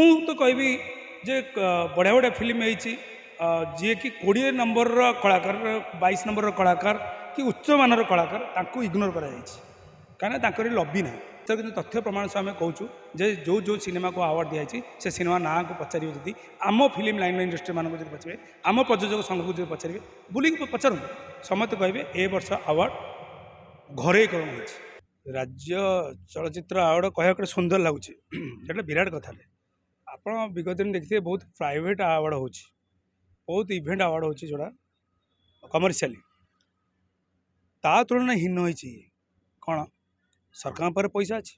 ମୁଁ ତ କହିବି ଯେ ବଢ଼ିଆ ବଢ଼ିଆ ଫିଲ୍ମ ହେଇଛି ଯିଏକି 20 ନମ୍ବରର କଳାକାର 22 ନମ୍ବରର କଳାକାର କି ଉଚ୍ଚମାନର କଳାକାର ତାଙ୍କୁ ଇଗ୍ନୋର କରାଯାଇଛି କାହିଁକିନା ତାଙ୍କର ଲବି ନାହିଁ। ତ କିନ୍ତୁ ତଥ୍ୟ ପ୍ରମାଣ ସହ ଆମେ କହୁଛୁ ଯେ ଯେଉଁ ସିନେମାକୁ ଆୱାର୍ଡ଼ ଦିଆଯାଇଛି ସେ ସିନେମା ନାଁକୁ ପଚାରିବେ ଯଦି ଆମ ଫିଲ୍ମ ଲାଇନ୍ ଇଣ୍ଡଷ୍ଟ୍ରି ମାନଙ୍କୁ ଯଦି ପଚାରିବେ ଆମ ପ୍ରଯୋଜକ ସଂଘକୁ ଯଦି ପଚାରିବେ ବୁଲିକି ପଚାରନ୍ତୁ ସମସ୍ତେ କହିବେ ଏ ବର୍ଷ ଆୱାର୍ଡ଼ ଘରୋଇକରଣ ହେଇଛି। ରାଜ୍ୟ ଚଳଚ୍ଚିତ୍ର ଆୱାର୍ଡ଼ କହିବାକୁ ଗୋଟେ ସୁନ୍ଦର ଲାଗୁଛି ସେଇଟା ବିରାଟ କଥାଟେ। ଆପଣ ବିଗତ ଦିନ ଦେଖିଥିବେ ବହୁତ ପ୍ରାଇଭେଟ୍ ଆୱାର୍ଡ଼ ହେଉଛି, ବହୁତ ଇଭେଣ୍ଟ ଆୱାର୍ଡ଼ ହେଉଛି ଯେଉଁଟା କମର୍ସିଆଲି ତା ତୁଳନାରେ ହୀନ ହେଇଛି। କ'ଣ ସରକାରଙ୍କ ପାଖରେ ପଇସା ଅଛି,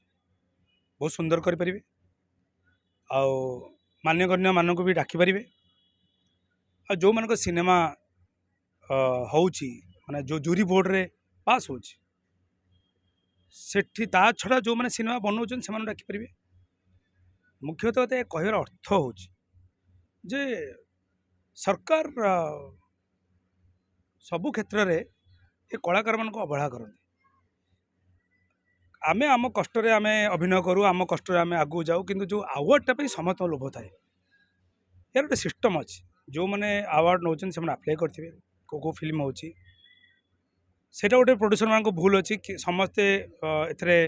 ବହୁତ ସୁନ୍ଦର କରିପାରିବେ, ଆଉ ମାନ୍ୟଗଣ୍ୟମାନଙ୍କୁ ବି ଡାକିପାରିବେ, ଆଉ ଯେଉଁମାନଙ୍କ ସିନେମା ହେଉଛି ମାନେ ଯେଉଁ ଜୁରି ବୋର୍ଡ଼ରେ ପାସ୍ ହେଉଛି ସେଠି ତା ଛଡ଼ା ଯେଉଁମାନେ ସିନେମା ବନାଉଛନ୍ତି ସେମାନଙ୍କୁ ଡାକିପାରିବେ। ମୁଖ୍ୟତଃ ଏ କହିବାର ଅର୍ଥ ହେଉଛି ଯେ ସରକାର ସବୁ କ୍ଷେତ୍ରରେ ଏ କଳାକାରମାନଙ୍କୁ ଅବହେଳା କରନ୍ତି। ଆମେ ଆମ କଷ୍ଟରେ ଆମେ ଅଭିନୟ କରୁ, ଆମ କଷ୍ଟରେ ଆମେ ଆଗକୁ ଯାଉ, କିନ୍ତୁ ଯେଉଁ ଆୱାର୍ଡ଼ଟା ପାଇଁ ସମସ୍ତଙ୍କ ଲୋଭ ଥାଏ। ଏହାର ଗୋଟେ ସିଷ୍ଟମ୍ ଅଛି, ଯେଉଁମାନେ ଆୱାର୍ଡ଼ ନେଉଛନ୍ତି ସେମାନେ ଆପ୍ଲାଏ କରିଥିବେ କେଉଁ ଫିଲ୍ମ ହେଉଛି, ସେଇଟା ଗୋଟେ ପ୍ରଡ୍ୟୁସରମାନଙ୍କ ଭୁଲ ଅଛି କି ସମସ୍ତେ ଏଥିରେ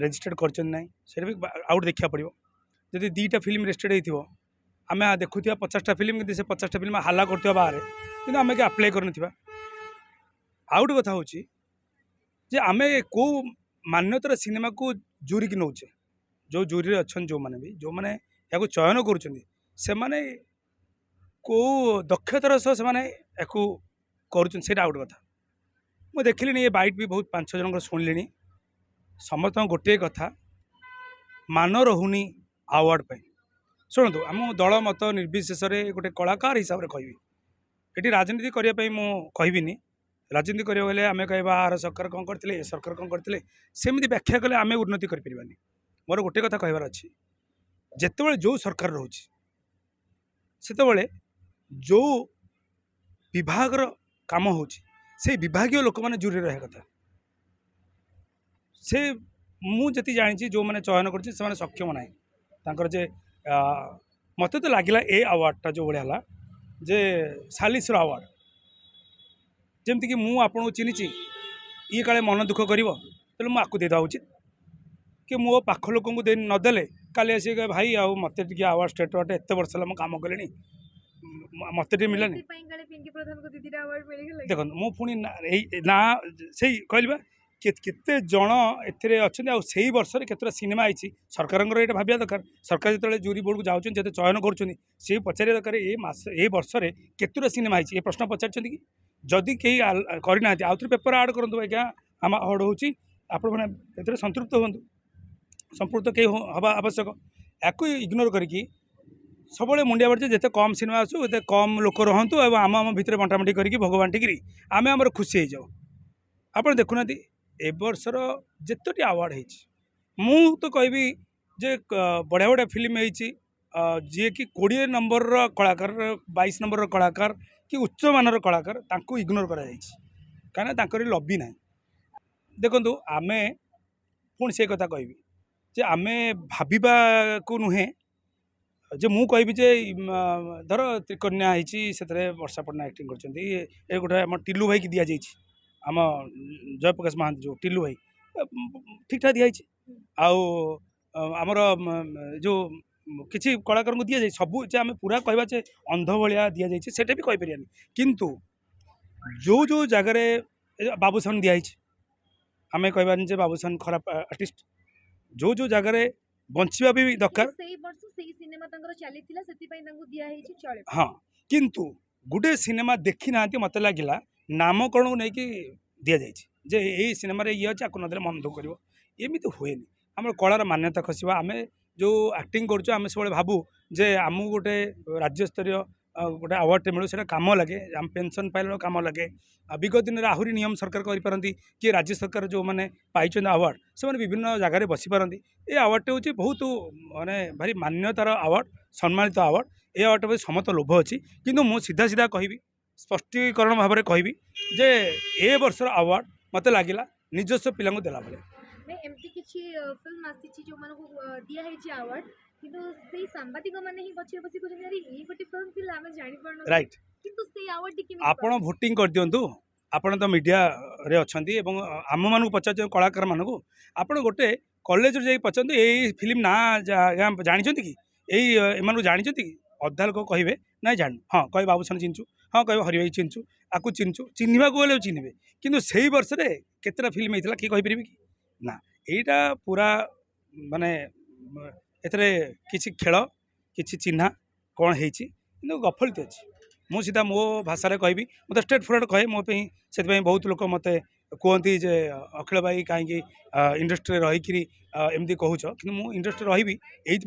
ରେଜିଷ୍ଟର୍ଡ କରିଛନ୍ତି ନାହିଁ, ସେଇଟା ବି ଆଉ ଗୋଟେ ଦେଖିବାକୁ ପଡ଼ିବ। ଯଦି 2ଟା ଫିଲ୍ମ ରେଜିଷ୍ଟର୍ଡ ହେଇଥିବ, ଆମେ ଦେଖୁଥିବା 50ଟା ଫିଲ୍ମ, କିନ୍ତୁ ସେ 50ଟା ଫିଲ୍ମ ହାଲା କରୁଥିବା ବାହାରେ, କିନ୍ତୁ ଆମେ କି ଆପ୍ଲାଏ କରିନଥିବା। ଆଉ ଗୋଟେ କଥା ହେଉଛି ଯେ ଆମେ କେଉଁ ମାନ୍ୟତାର ସିନେମାକୁ ଜୁରିକି ନେଉଛେ, ଯେଉଁ ଜୁରିରେ ଅଛନ୍ତି ଯେଉଁମାନେ ଏହାକୁ ଚୟନ କରୁଛନ୍ତି ସେମାନେ କେଉଁ ଦକ୍ଷତାର ସହ ସେମାନେ ଏହାକୁ କରୁଛନ୍ତି ସେଇଟା ଆଉ ଗୋଟେ କଥା। ମୁଁ ଦେଖିଲିଣି ଏ ବାଇଟ୍ ବି ବହୁତ 5-6 ଜଣଙ୍କର ଶୁଣିଲିଣି। ସମସ୍ତଙ୍କ ଗୋଟିଏ କଥା, ମାନ ରହୁନି ଆୱାର୍ଡ଼ ପାଇଁ। ଶୁଣନ୍ତୁ, ଆମ ଦଳ ମତ ନିର୍ବିଶେଷରେ ଗୋଟେ କଳାକାର ହିସାବରେ କହିବି, ଏଠି ରାଜନୀତି କରିବା ପାଇଁ ମୁଁ କହିବିନି। ରାଜନୀତି କରିବାକୁ ହେଲେ ଆମେ କହିବା ଆର ସରକାର କ'ଣ କରିଥିଲେ, ଏ ସରକାର କ'ଣ କରିଥିଲେ, ସେମିତି ବ୍ୟାଖ୍ୟା କଲେ ଆମେ ଉନ୍ନତି କରିପାରିବାନି। ମୋର ଗୋଟେ କଥା କହିବାର ଅଛି, ଯେତେବେଳେ ଯେଉଁ ସରକାର ରହୁଛି ସେତେବେଳେ ଯେଉଁ ବିଭାଗର କାମ ହେଉଛି ସେଇ ବିଭାଗୀୟ ଲୋକମାନେ ଜୁରିରେ ରହିବା କଥା। ସେ ମୁଁ ଯେତିକି ଜାଣିଛି ଯେଉଁମାନେ ଚୟନ କରୁଛି ସେମାନେ ସକ୍ଷମ ନାହିଁ ତାଙ୍କର। ଯେ ମୋତେ ତ ଲାଗିଲା ଏ ଆୱାର୍ଡ଼ଟା ଯେଉଁ ଭଳିଆ ହେଲା ଯେ ସାଲିସର ଆୱାର୍ଡ଼, ଯେମିତିକି ମୁଁ ଆପଣଙ୍କୁ ଚିହ୍ନିଛି, ଇଏ କାଳେ ମନ ଦୁଃଖ କରିବ ତେଣୁ ମୁଁ ଆକୁ ଦେଇଦେବା ଉଚିତ, କି ମୋ ପାଖ ଲୋକଙ୍କୁ ନଦେଲେ କାଲି ଆସିକି କହିବେ ଭାଇ ଆଉ ମୋତେ ଟିକେ ଆୱାର୍ଡ଼ ଷ୍ଟେଟ୍ ଆୱାର୍ଡ଼ ଏତେ ବର୍ଷ ହେଲା ମୁଁ କାମ କଲିଣି ମୋତେ ଟିକେ ମିଳିଲାନି। ଦେଖନ୍ତୁ ମୁଁ ପୁଣି ନା ସେଇ କହିଲି ବା କେତେ ଜଣ ଏଥିରେ ଅଛନ୍ତି, ଆଉ ସେଇ ବର୍ଷରେ କେତେଟା ସିନେମା ହେଇଛି ସରକାରଙ୍କର ଏଇଟା ଭାବିବା ଦରକାର। ସରକାର ଯେତେବେଳେ ଜୁରି ବୋର୍ଡ଼କୁ ଯାଉଛନ୍ତି, ଯେତେ ଚୟନ କରୁଛନ୍ତି, ସେ ପଚାରିବା ଦରକାର ଏ ବର୍ଷରେ କେତେଟା ସିନେମା ହେଇଛି, ଏ ପ୍ରଶ୍ନ ପଚାରିଛନ୍ତି କି? ଯଦି କେହି କରିନାହାନ୍ତି ଆଉଥରେ ପେପର ଆଡ଼ କରନ୍ତୁ, ଆଜ୍ଞା ଆମ ଆୱାର୍ଡ଼ ହେଉଛି, ଆପଣମାନେ ଏଥିରେ ସନ୍ତୃପ୍ତ ହୁଅନ୍ତୁ, ସମ୍ପୃକ୍ତ କେହି ହେବା ଆବଶ୍ୟକ। ୟାକୁ ଇଗ୍ନୋର କରିକି ସବୁବେଳେ ମୁଣ୍ଡିଆ ବାଡ଼ିছে ଯେତେ କମ୍ ସିନେମା ଆସୁ, ଏତେ କମ୍ ଲୋକ ରହନ୍ତୁ, ଏବଂ ଆମ ଭିତରେ ବଣ୍ଟାବଣ୍ଟି କରିକି ଭୋଗ ବାଣ୍ଟିକିରି ଆମେ ଆମର ଖୁସି ହେଇଯାଉ। ଆପଣ ଦେଖୁନାହାନ୍ତି ଏ ବର୍ଷର ଯେତୋଟି ଆୱାର୍ଡ଼ ହେଇଛି, ମୁଁ ତ କହିବି ଯେ ବଢ଼ିଆ ବଢ଼ିଆ ଫିଲ୍ମ ହେଇଛି ଯିଏକି 20 ନମ୍ବରର କଳାକାର 22 ନମ୍ବରର କଳାକାର କି ଉଚ୍ଚମାନର କଳାକାର ତାଙ୍କୁ ଇଗ୍ନୋର କରାଯାଇଛି କାହିଁକିନା ତାଙ୍କର ଲବି ନାହିଁ। ଦେଖନ୍ତୁ ଆମେ ପୁଣି ସେ କଥା କହିବି ଯେ ଆମେ ଭାବିବାକୁ ନୁହେଁ ଯେ ମୁଁ କହିବି ଯେ ଧର ତ୍ରିକନ୍ୟା ହେଇଛି, ସେଥିରେ ବର୍ଷା ପଟ୍ଟନାୟକ ଆକ୍ଟିଂ କରିଛନ୍ତି, ଏ ଗୋଟେ ଆମ ଟିଲୁ ଭାଇକି ଦିଆଯାଇଛି, ଆମ ଜୟପ୍ରକାଶ ମହାନ୍ତି ଯେଉଁ ଟିଲୁ ଭାଇ ଠିକ୍ ଠାକ୍ ଦିଆଯାଇଛି, ଆଉ ଆମର ଯେଉଁ କିଛି କଳାକାରଙ୍କୁ ଦିଆଯାଇଛି, ସବୁ ଯେ ଆମେ ପୁରା କହିବା ଯେ ଅନ୍ଧ ଭଳିଆ ଦିଆଯାଇଛି ସେଇଟା ବି କହିପାରିବାନି। କିନ୍ତୁ ଯେଉଁ ଜାଗାରେ ବାବୁସାନ ଦିଆହେଇଛି, ଆମେ କହିବାନି ଯେ ବାବୁସାନ ଖରାପ ଆର୍ଟିଷ୍ଟ। ଯେଉଁ ଜାଗାରେ ବଞ୍ଚିବା ବି ଦରକାର, ହଁ, କିନ୍ତୁ ଗୋଟେ ସିନେମା ଦେଖି ନାହାନ୍ତି, ମୋତେ ଲାଗିଲା ନାମକରଣକୁ ନେଇକି ଦିଆଯାଇଛି ଯେ ଏଇ ସିନେମାରେ ଇଏ ଅଛି, ଆକୁ ନଦେଲେ ମନ ଦୁଃଖ କରିବ। ଏମିତି ହୁଏନି, ଆମର କଳାର ମାନ୍ୟତା ଖସିବା। ଆମେ ଯେଉଁ ଆକ୍ଟିଂ କରୁଛୁ ଆମେ ସବୁବେଳେ ଭାବୁ ଯେ ଆମକୁ ଗୋଟେ ରାଜ୍ୟସ୍ତରୀୟ ଗୋଟେ ଆୱାର୍ଡ଼ଟେ ମିଳୁ, ସେଇଟା କାମ ଲାଗେ, ଆମ ପେନ୍ସନ୍ ପାଇଲା କାମ ଲାଗେ। ବିଗତ ଦିନରେ ଆହୁରି ନିୟମ ସରକାର କରିପାରନ୍ତି କି ରାଜ୍ୟ ସରକାର ଯେଉଁମାନେ ପାଇଛନ୍ତି ଆୱାର୍ଡ଼ ସେମାନେ ବିଭିନ୍ନ ଜାଗାରେ ବସିପାରନ୍ତି। ଏ ଆୱାର୍ଡ଼ଟି ହେଉଛି ବହୁତ ମାନେ ଭାରି ମାନ୍ୟତାର ଆୱାର୍ଡ଼, ସମ୍ମାନିତ ଆୱାର୍ଡ଼। ଏ ଆୱାର୍ଡ଼ ପାଇଁ ସମସ୍ତ ଲୋଭ ଅଛି, କିନ୍ତୁ ମୁଁ ସିଧା କହିବି, ସ୍ପଷ୍ଟୀକରଣ ଭାବରେ କହିବି ଯେ ଏ ବର୍ଷର ଆୱାର୍ଡ଼ ମୋତେ ଲାଗିଲା ନିଜସ୍ୱ ପିଲାଙ୍କୁ ଦେଲା ଭଳିଆ। ଏମିତି କିଛି ଫିଲ୍ମ ଆସିଛି ଯେଉଁମାନଙ୍କୁ ଦିଆହେଇଛି ଆୱାର୍ଡ଼ କିନ୍ତୁ ସେଇ ସାମ୍ବାଦିକ ମାନେ ହିଁ ପଛରେ ବସି କହୁଛନ୍ତି ଆରେ ଏଇ ଗୋଟେ ଫିଲ୍ମ ଥିଲା ଆମେ ଜାଣିପାରୁନୁ राइट କିନ୍ତୁ ସେଇ ଆୱାର୍ଡଟି କେମିତି आपण भोटिंग कर दिंतु आपण तो मीडिया रे अच्छी आम मान पचार कलाकार मानक आपण गोटे कॉलेज जाई पचारतु यही फिल्म ना जानी कि यही जानी कि अधा लोक कहे ना जान हाँ कहे बाबूसन चिन्चु हाँ कहे हरि भाई चिन्चु आपको चिन्चु चिन्हवा गले चिन्हे कि से वर्ष में केतटा फिल्म होता किए कहीपर कि ना यहीटा पूरा माने एथरे किसी खेल किसी चिन्हा कौन होती गफलित अच्छी मु सीधा मो भाषा कहबी मत स्ट्रेट फॉरवर्ड कहे मो से बहुत लोग मत कहती जे अखिल भाई कहीं इंडस्ट्री रहीकि एमती कहूच कि इंडस्ट्री रही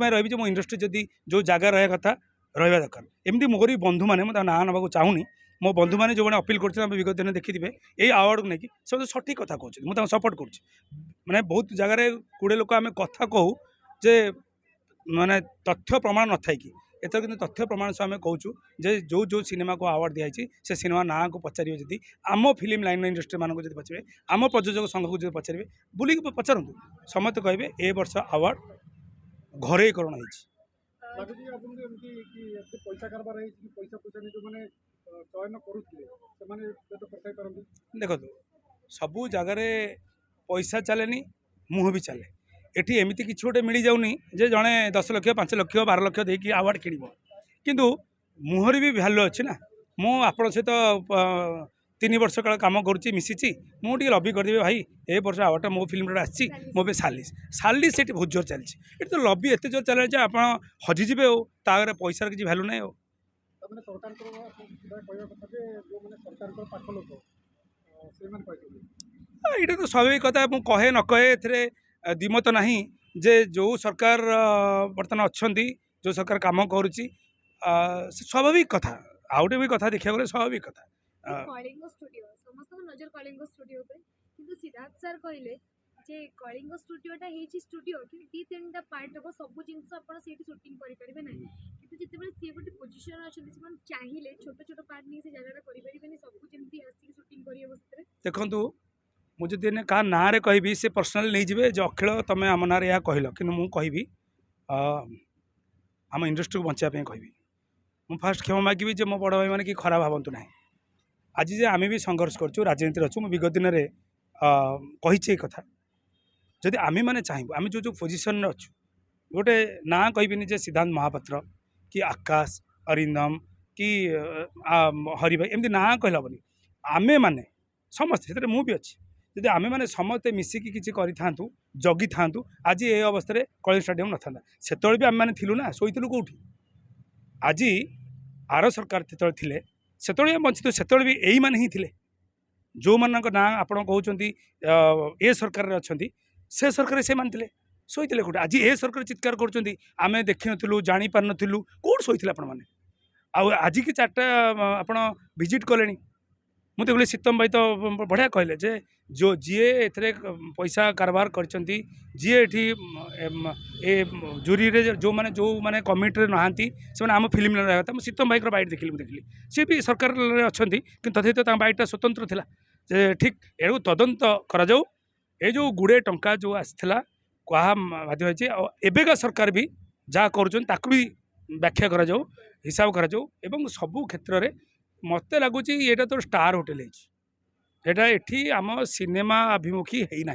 रही मो इंडस्ट्री जदि जो जगह रहा कथा रहा दरकार एमती मोर भी बंधु मैंने मुझे ना ना चाहूनी मो बंधु मैंने जो अपील कर विगत दिन देखिथे यही आवार्ड को लेकिन सब सठिक कथा कहते मुझे सपोर्ट कर मैंने बहुत जगार गुड़े लोक आम कथा कहूँ जे माने तथ्य प्रमाण न थाई कि एथर कि तथ्य प्रमाण से आम कहूँ जे जो जो सिनेमा को अवार्ड दिखाई से सिनेमा ना को पचारे जी आम फिल्म लाइन इंडस्ट्री मानक जब पचारे आम प्रयोजक संघ को जो पचारे बुलिक पचारतु समस्त कहे ए वर्ष अवार्ड घरेकरण देखो सबू जगार पैसा चलेनी मुह भी चले एटी एमती किसी गोटे मिल जाऊनी जे जड़े 10 लाख 5 लाख 12 लाख देकी आवार्ड किण किंतु मुहर भी भैल्यू अच्छी ना मु आपण सहित 3 वर्ष काल कम करुच्ची मिसी मुझे लबी करदेवी भाई ए वर्ष आवार्ड मो फिल्म आसी मो सालिस सालिस ये बहुत जोर चलती तो लबी एत जोर चल आप हजिजे और पैसार किसी भैल्यू ना ये तो स्वाभाविक कथा मुझे कहे न कहे ए दिमत ना जे जो सरकार बर्तमान अच्छा जो सरकार कम करुच्ची स्वाभाविक कथा आउटे भी कथा देखा गले स्वाभाविक कथा कलिंग स्टूडियो समस्त नजर कलिंग स्टूडियो पे किंतु सिद्धार्थ सर कहले जे कलिंग स्टूडियोटा हेची स्टूडियो कि दी तीनटा पार्ट हबो सब जिंस आपण सेठी शूटिंग करि परिबे नै किंतु जते बेले से गोटे पोजीशन अछन से मन चाहिले छोट छोट पार्ट नै से जगह करि परिबे नै सब जेंती आसी शूटिंग करियो बसरे देखंतु मुझे दिन का ना रे कहबी से पर्सनल नहीं जीवे जो अखिल तुम आम ना या कहल कि मुझे कहबी आम इंडस्ट्री को बचापी कहबी मुझे फास्ट क्षमा मागिबी जे मो बड़ भाई मैंने कि खराब भावतु ना आज जे आम भी संघर्ष करूँ राजनीति अच्छु विगत दिन में कही कथा जदि आम मैंने चाहबू आम जो जो पोजिशन अच्छु गोटे ना कहबिनी जे सिद्धांत महापात्र कि आकाश अरिंदम कि हरि भाई एमती ना कहल हेनी आमे मैंने समस्ते से मुझे अच्छी जदि आमे मैंने समस्ते मिसिकी किसी करूँ जगी था आज ये अवस्था कलिंग स्टाडियम न था से भी आम मैंने थिलु ना शोलु कौटी आज आर सरकार जो थे से बंचित से भी यही मैंने ही थे जो मान ना आप कहते ए सरकार अच्छा से सरकार से मानते शोते कौटे आज ए सरकार चित्कार करें देखी नु जापार नु कौट शोते आप आज की 4टा आप भिजिट कले मुझे कहले सीतम भाई तो बढ़िया कहले जे जो जीए एथरे पैसा कारबार करछंती जीए एठी ए जूरी रे जो माने कमिटी नहांती से आम फिल्म रहा था सीतम भाई बाइट देखिली सी भी सरकार अच्छा कि तथे तो बाइटा स्वतंत्र थिला जे ठीक एणु तदंत करा जाऊ ए जो गुड़े टंका जो आसला क्या बाध्य होइछि एबेका सरकार भी जहाँ कर भी व्याख्या करा जाऊ हिसाब करा जाऊ एवं सबु क्षेत्र में मत लगुच ये तो स्टार होटेल है आम सिनेमा अभिमुखी है ना।